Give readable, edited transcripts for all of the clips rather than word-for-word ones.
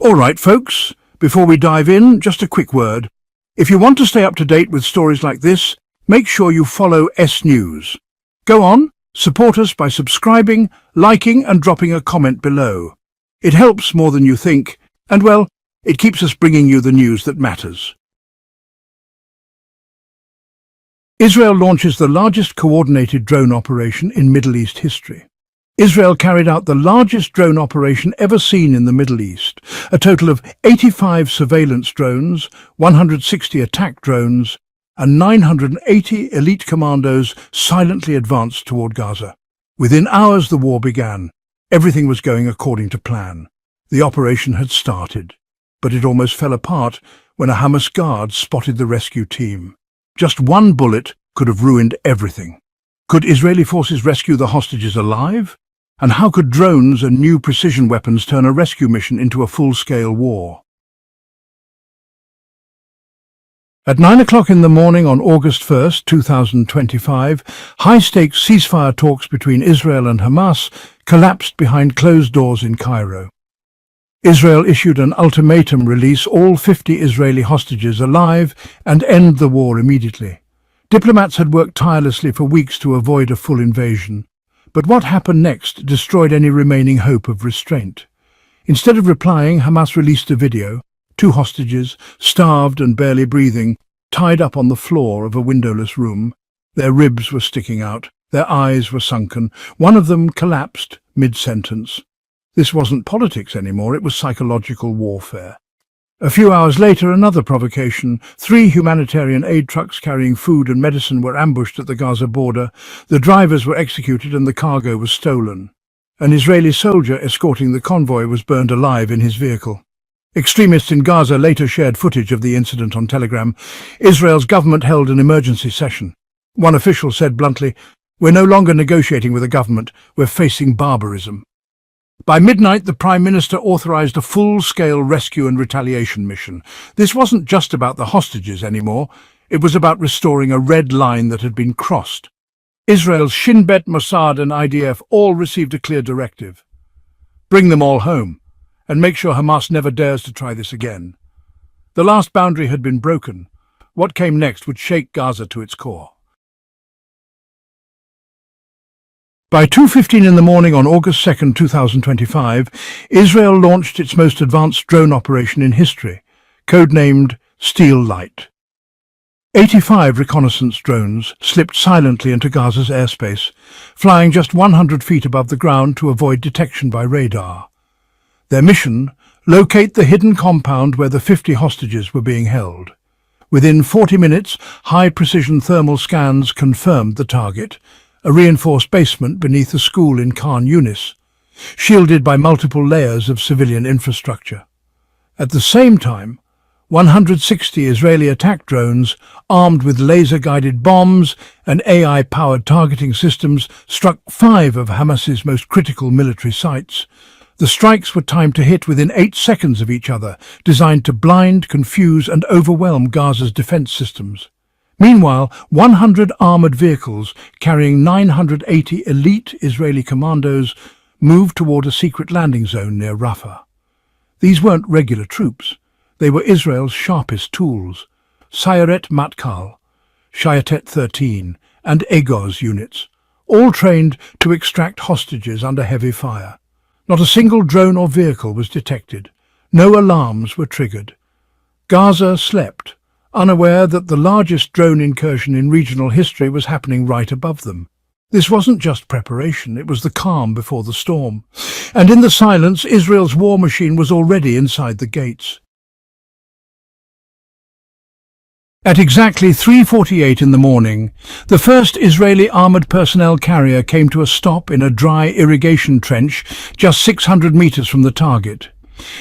All right, folks, before we dive in, just a quick word. If you want to stay up to date with stories like this, make sure you follow S News. Go on, support us by subscribing, liking and dropping a comment below. It helps more than you think, and well, it keeps us bringing you the news that matters. Israel launches the largest coordinated drone operation in Middle East history. Israel carried out the largest drone operation ever seen in the Middle East, a total of 85 surveillance drones, 160 attack drones, and 980 elite commandos silently advanced toward Gaza. Within hours the war began. Everything was going according to plan. The operation had started, but it almost fell apart when a Hamas guard spotted the rescue team. Just one bullet could have ruined everything. Could Israeli forces rescue the hostages alive? And how could drones and new precision weapons turn a rescue mission into a full-scale war? At 9 o'clock in the morning on August 1st, 2025, high-stakes ceasefire talks between Israel and Hamas collapsed behind closed doors in Cairo. Israel issued an ultimatum: release all 50 Israeli hostages alive and end the war immediately. Diplomats had worked tirelessly for weeks to avoid a full invasion. But what happened next destroyed any remaining hope of restraint. Instead of replying, Hamas released a video. 2 hostages, starved and barely breathing, tied up on the floor of a windowless room. Their ribs were sticking out, their eyes were sunken. One of them collapsed mid-sentence. This wasn't politics anymore, it was psychological warfare. A few hours later, another provocation. 3 humanitarian aid trucks carrying food and medicine were ambushed at the Gaza border. The drivers were executed and the cargo was stolen. An Israeli soldier escorting the convoy was burned alive in his vehicle. Extremists in Gaza later shared footage of the incident on Telegram. Israel's government held an emergency session. One official said bluntly, "We're no longer negotiating with a government, we're facing barbarism." By midnight, the Prime Minister authorized a full-scale rescue and retaliation mission. This wasn't just about the hostages anymore. It was about restoring a red line that had been crossed. Israel's Shin Bet, Mossad and IDF all received a clear directive. Bring them all home, and make sure Hamas never dares to try this again. The last boundary had been broken. What came next would shake Gaza to its core. By 2:15 in the morning on August 2nd, 2025, Israel launched its most advanced drone operation in history, codenamed Steel Light. 85 reconnaissance drones slipped silently into Gaza's airspace, flying just 100 feet above the ground to avoid detection by radar. Their mission: locate the hidden compound where the 50 hostages were being held. Within 40 minutes, high-precision thermal scans confirmed the target: a reinforced basement beneath a school in Khan Yunis, shielded by multiple layers of civilian infrastructure. At the same time, 160 Israeli attack drones, armed with laser-guided bombs and AI-powered targeting systems, struck 5 of Hamas's most critical military sites. The strikes were timed to hit within 8 seconds of each other, designed to blind, confuse and overwhelm Gaza's defense systems. Meanwhile, 100 armored vehicles carrying 980 elite Israeli commandos moved toward a secret landing zone near Rafah. These weren't regular troops. They were Israel's sharpest tools: Sayeret Matkal, Shayetet 13 and Egoz units, all trained to extract hostages under heavy fire. Not a single drone or vehicle was detected. No alarms were triggered. Gaza slept, unaware that the largest drone incursion in regional history was happening right above them. This wasn't just preparation, it was the calm before the storm. And in the silence, Israel's war machine was already inside the gates. At exactly 3:48 in the morning, the first Israeli armored personnel carrier came to a stop in a dry irrigation trench just 600 meters from the target.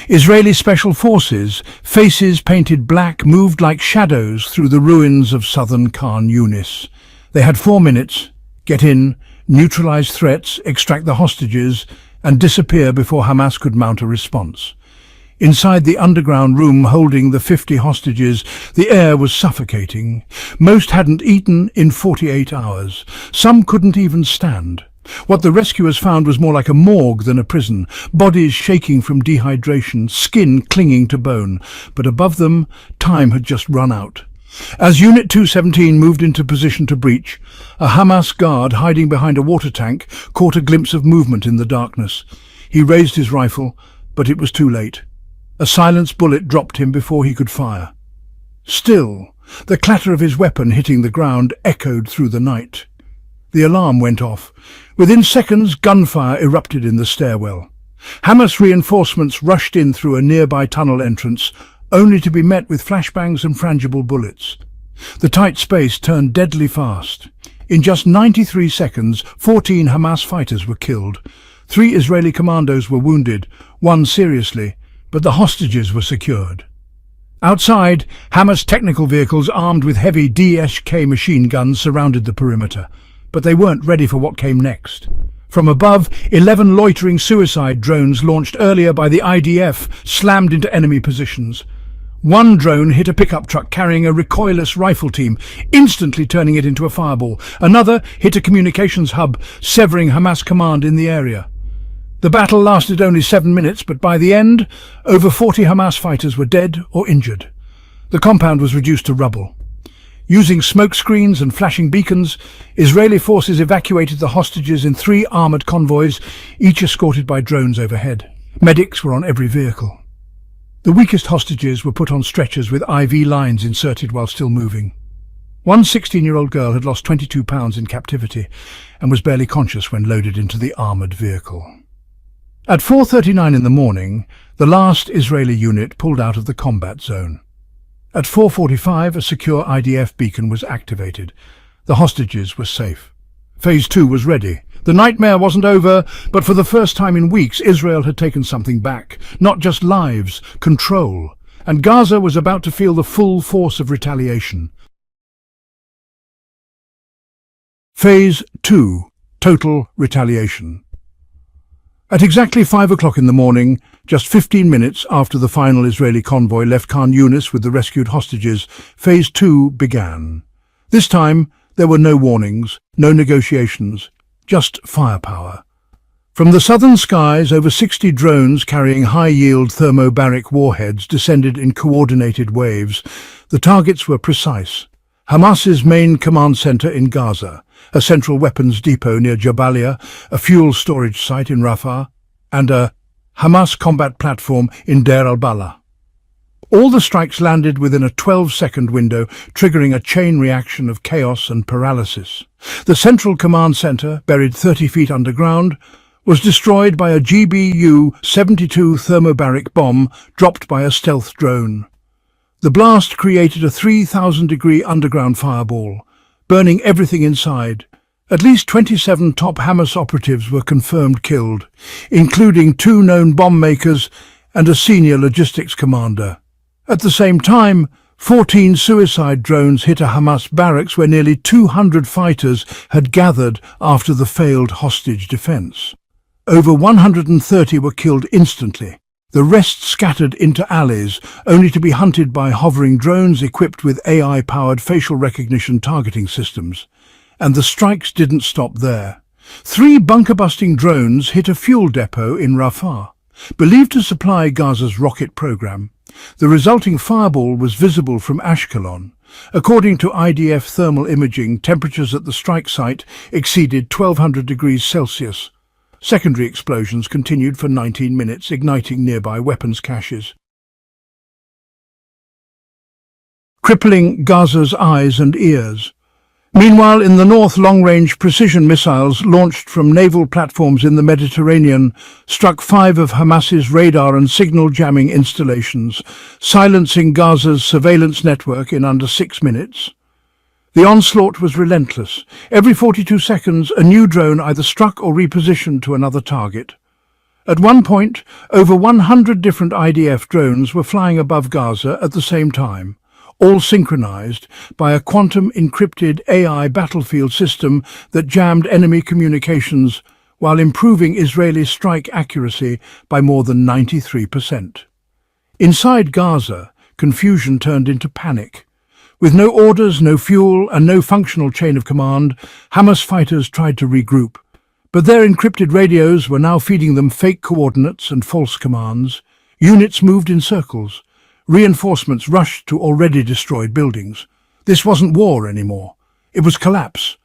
Israeli special forces, faces painted black, moved like shadows through the ruins of southern Khan Yunis. They had 4 minutes: get in, neutralize threats, extract the hostages, and disappear before Hamas could mount a response. Inside the underground room holding the 50 hostages, the air was suffocating. Most hadn't eaten in 48 hours. Some couldn't even stand. What the rescuers found was more like a morgue than a prison, bodies shaking from dehydration, skin clinging to bone, but above them, time had just run out. As Unit 217 moved into position to breach, a Hamas guard hiding behind a water tank caught a glimpse of movement in the darkness. He raised his rifle, but it was too late. A silenced bullet dropped him before he could fire. Still, the clatter of his weapon hitting the ground echoed through the night. The alarm went off. Within seconds, gunfire erupted in the stairwell. Hamas reinforcements rushed in through a nearby tunnel entrance, only to be met with flashbangs and frangible bullets. The tight space turned deadly fast. In just 93 seconds, 14 Hamas fighters were killed. 3 Israeli commandos were wounded, 1 seriously, but the hostages were secured. Outside, Hamas technical vehicles armed with heavy DSK machine guns surrounded the perimeter, but they weren't ready for what came next. From above, 11 loitering suicide drones launched earlier by the IDF slammed into enemy positions. One drone hit a pickup truck carrying a recoilless rifle team, instantly turning it into a fireball. Another hit a communications hub, severing Hamas command in the area. The battle lasted only 7 minutes, but by the end, over 40 Hamas fighters were dead or injured. The compound was reduced to rubble. Using smoke screens and flashing beacons, Israeli forces evacuated the hostages in 3 armoured convoys, each escorted by drones overhead. Medics were on every vehicle. The weakest hostages were put on stretchers with IV lines inserted while still moving. One 16-year-old girl had lost 22 pounds in captivity and was barely conscious when loaded into the armoured vehicle. At 4:39 in the morning, the last Israeli unit pulled out of the combat zone. At 4:45, a secure IDF beacon was activated. The hostages were safe. Phase 2 was ready. The nightmare wasn't over, but for the first time in weeks, Israel had taken something back. Not just lives, control. And Gaza was about to feel the full force of retaliation. Phase 2. Total retaliation. At exactly 5 o'clock in the morning, just 15 minutes after the final Israeli convoy left Khan Yunis with the rescued hostages, Phase 2 began. This time, there were no warnings, no negotiations, just firepower. From the southern skies, over 60 drones carrying high-yield thermobaric warheads descended in coordinated waves. The targets were precise. Hamas's main command center in Gaza, a central weapons depot near Jabalia, a fuel storage site in Rafah, and a Hamas combat platform in Deir al-Balah. All the strikes landed within a 12-second window, triggering a chain reaction of chaos and paralysis. The central command center, buried 30 feet underground, was destroyed by a GBU-72 thermobaric bomb dropped by a stealth drone. The blast created a 3,000-degree underground fireball, burning everything inside. At least 27 top Hamas operatives were confirmed killed, including 2 known bomb makers and a senior logistics commander. At the same time, 14 suicide drones hit a Hamas barracks where nearly 200 fighters had gathered after the failed hostage defense. Over 130 were killed instantly. The rest scattered into alleys, only to be hunted by hovering drones equipped with AI-powered facial recognition targeting systems. And the strikes didn't stop there. 3 bunker-busting drones hit a fuel depot in Rafah, believed to supply Gaza's rocket program. The resulting fireball was visible from Ashkelon. According to IDF thermal imaging, temperatures at the strike site exceeded 1,200 degrees Celsius. Secondary explosions continued for 19 minutes, igniting nearby weapons caches, crippling Gaza's eyes and ears. Meanwhile, in the north, long-range precision missiles launched from naval platforms in the Mediterranean struck 5 of Hamas's radar and signal jamming installations, silencing Gaza's surveillance network in under 6 minutes. The onslaught was relentless. Every 42 seconds, a new drone either struck or repositioned to another target. At one point, over 100 different IDF drones were flying above Gaza at the same time, all synchronized by a quantum-encrypted AI battlefield system that jammed enemy communications while improving Israeli strike accuracy by more than 93%. Inside Gaza, confusion turned into panic. With no orders, no fuel, and no functional chain of command, Hamas fighters tried to regroup, But their encrypted radios were now feeding them fake coordinates and false commands. Units moved in circles. Reinforcements rushed to already destroyed buildings. This wasn't war anymore. It was collapse.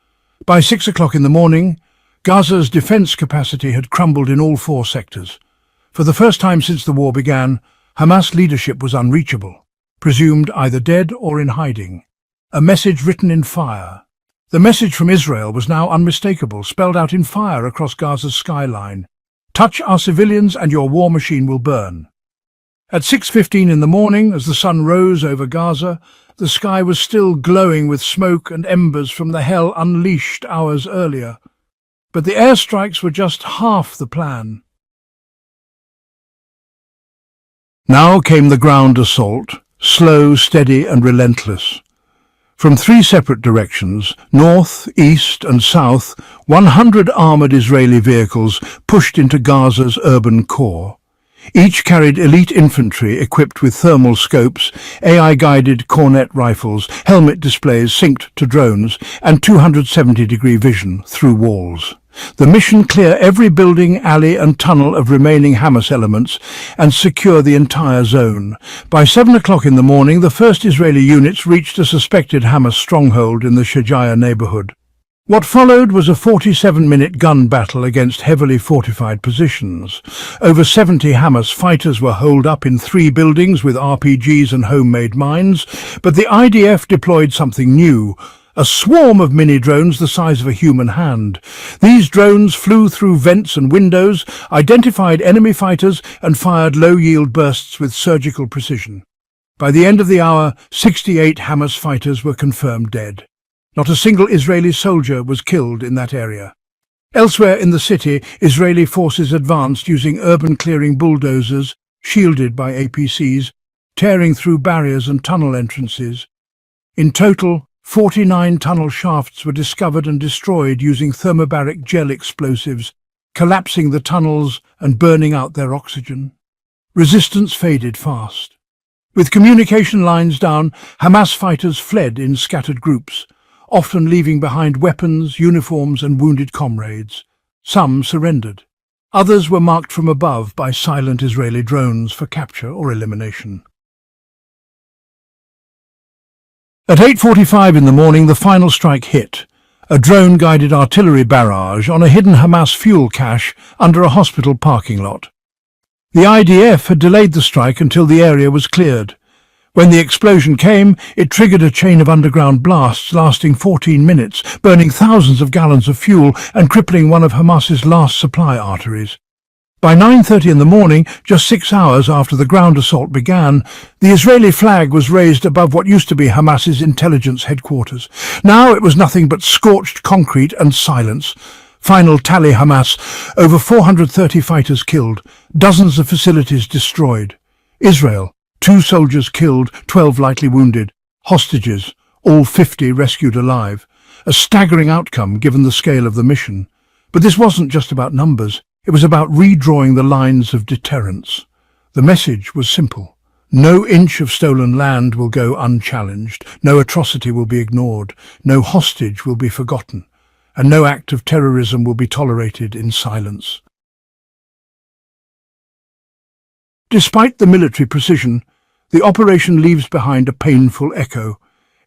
By 6 o'clock in the morning, Gaza's defense capacity had crumbled in all 4 sectors. For the first time since the war began, Hamas leadership was unreachable, presumed either dead or in hiding. A message written in fire. The message from Israel was now unmistakable, spelled out in fire across Gaza's skyline. Touch our civilians and your war machine will burn. At 6:15 in the morning, as the sun rose over Gaza, the sky was still glowing with smoke and embers from the hell unleashed hours earlier. But the airstrikes were just half the plan. Now came the ground assault, slow, steady and relentless. From 3 separate directions, north, east and south, 100 armoured Israeli vehicles pushed into Gaza's urban core. Each carried elite infantry equipped with thermal scopes, AI-guided cornet rifles, helmet displays synced to drones, and 270-degree vision through walls. The mission: clear every building, alley and tunnel of remaining Hamas elements and secure the entire zone. By 7 o'clock in the morning, the first Israeli units reached a suspected Hamas stronghold in the Shajaya neighborhood. What followed was a 47-minute gun battle against heavily fortified positions. Over 70 Hamas fighters were holed up in 3 buildings with RPGs and homemade mines, but the IDF deployed something new: a swarm of mini-drones the size of a human hand. These drones flew through vents and windows, identified enemy fighters and fired low-yield bursts with surgical precision. By the end of the hour, 68 Hamas fighters were confirmed dead. Not a single Israeli soldier was killed in that area. Elsewhere in the city, Israeli forces advanced using urban-clearing bulldozers, shielded by APCs, tearing through barriers and tunnel entrances. In total, 49 tunnel shafts were discovered and destroyed using thermobaric gel explosives, collapsing the tunnels and burning out their oxygen. Resistance faded fast. With communication lines down, Hamas fighters fled in scattered groups, often leaving behind weapons, uniforms and wounded comrades. Some surrendered. Others were marked from above by silent Israeli drones for capture or elimination. At 8:45 in the morning, the final strike hit, a drone-guided artillery barrage on a hidden Hamas fuel cache under a hospital parking lot. The IDF had delayed the strike until the area was cleared. When the explosion came, it triggered a chain of underground blasts lasting 14 minutes, burning thousands of gallons of fuel and crippling one of Hamas's last supply arteries. By 9:30 in the morning, just 6 hours after the ground assault began, the Israeli flag was raised above what used to be Hamas's intelligence headquarters. Now it was nothing but scorched concrete and silence. Final tally: Hamas, over 430 fighters killed, dozens of facilities destroyed. Israel, 2 soldiers killed, 12 lightly wounded. Hostages, all 50 rescued alive. A staggering outcome given the scale of the mission. But this wasn't just about numbers. It was about redrawing the lines of deterrence. The message was simple. No inch of stolen land will go unchallenged. No atrocity will be ignored. No hostage will be forgotten. And no act of terrorism will be tolerated in silence. Despite the military precision, the operation leaves behind a painful echo.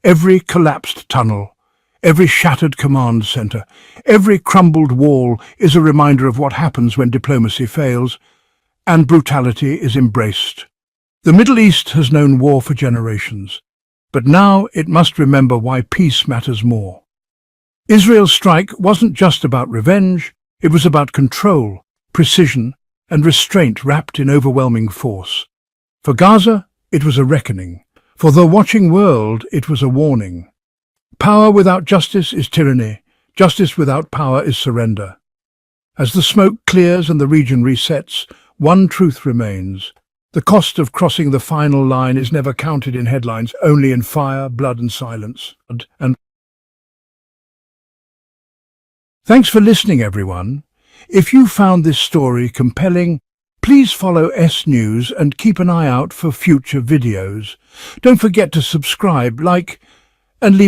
Every collapsed tunnel, every shattered command center, every crumbled wall is a reminder of what happens when diplomacy fails and brutality is embraced. The Middle East has known war for generations, but now it must remember why peace matters more. Israel's strike wasn't just about revenge, it was about control, precision, and restraint wrapped in overwhelming force. For Gaza, it was a reckoning. For the watching world, it was a warning. Power without justice is tyranny. Justice without power is surrender. As the smoke clears and the region resets, one truth remains. The cost of crossing the final line is never counted in headlines, only in fire, blood and silence. Thanks for listening, everyone. If you found this story compelling, please follow S News and keep an eye out for future videos. Don't forget to subscribe, like, and leave